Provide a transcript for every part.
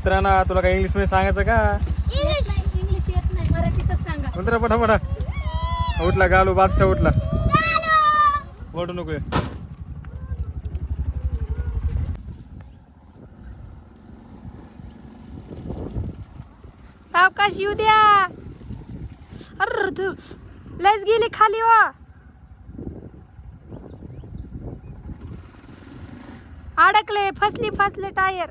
उतरा तुला काय इंग्लिश मध्ये सांगायचं का? इंग्लिश येत नाही, मराठीतच सांगा. उतरा पटापटा. उठला गालू बादशाह उठला. ओढू नको. सावकाश येऊ द्या. अरे लयच गेली खाली वा. अडकले, फसले टायर.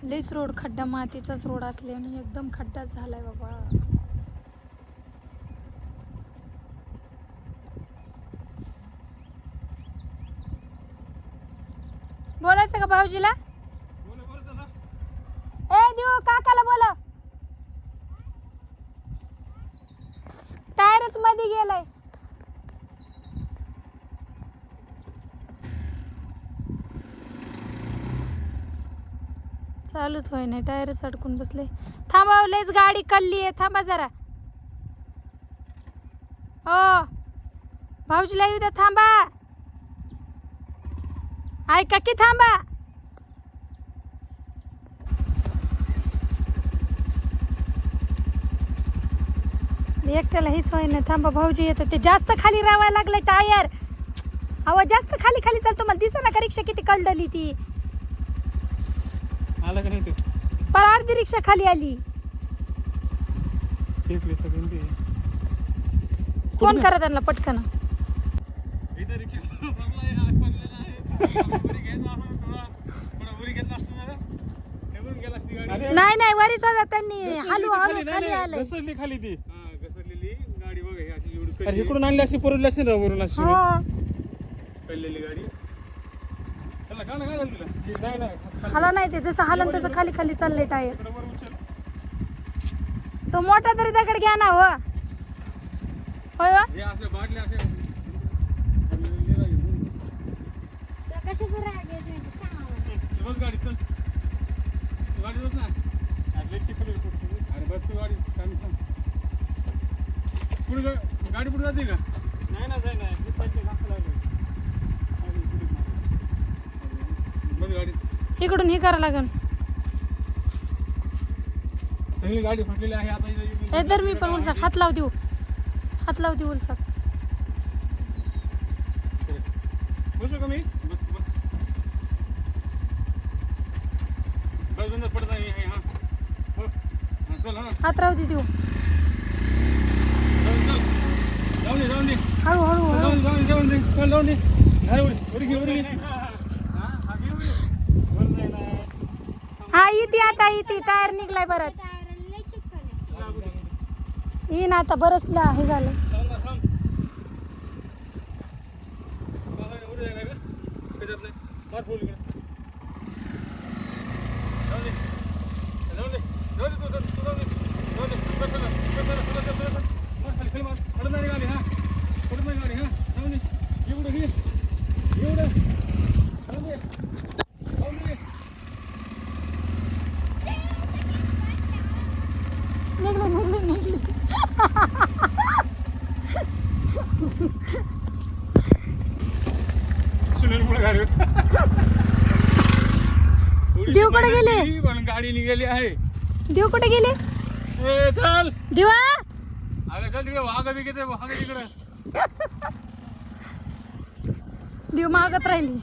लयच रोड खड्डा, मातीचाच रोड असल्याने एकदम खड्डाच झालाय बाबा. बोलायचं का भाऊजीला? ए देऊ काकाला बोला. टायरच मध्ये गेलाय. चालूच होय नाही, टायरच अडकून बसले. थांबा, लयच गाडी कल्ली आहे, थांबा जरा. हो भाऊजीला येऊ द्या, थांबा. ऐका की थांबा. एकट्याला हीच होय नाही, थांबा. भाऊजी येतात, ते जास्त खाली राहायला लागलं टायर. अहो जास्त खाली खाली चालतो, मला दिसा ना का रिक्षा किती कलडली ती. आला का नाही तू? पर अर्धी रिक्षा खाली आली. फोन करा त्यांना पटकन. नाही नाही, वरीच होता त्यांनी. हलू खाली आले. घसरली खाली ती. घसरलेली गाडी बघा अशी एवढी. अरे इकडून आणली अशी परवडली असेल ना वरून अशी कळलेली गाडी. चला का काय झालं तुला? नाही नाही हाला नाही, ते जसं हालन तसं खाली खाली चाललंय टायर. तो मोठा तरी दगड घ्या ना. हो होय वा. हे असे बाटले असे बस गाडी चल. गाडी बस ना. अरे बस तू गाडी. पुढे गाडी पुढे जाते का? नाही ना जाय नाही. बस गाडी इकडून हे करा लागन. सगळी गाडी फटलेली आहे आता. तर मी पण उलसाक हात लाव देऊ. हात लाव देऊ उलसाक. बसू का मी? बस बस बस बंद पडत आहे. हा हो चल. हा हात राहू दे देऊ. जाऊन दे हळू हळू जाऊन दे चल जाऊन दे. उडी घे. हा इथे आता इथे टायर निघलाय परत. ही ना आता बरंच हे झालं. निघली. देव कुठे गेले? गाडी निघाली आहे. देव कुठे गेले? चल देवा. अरे चल तिकडे वाघ बी घेते. वाघ तिकडे देव मागत राहिली.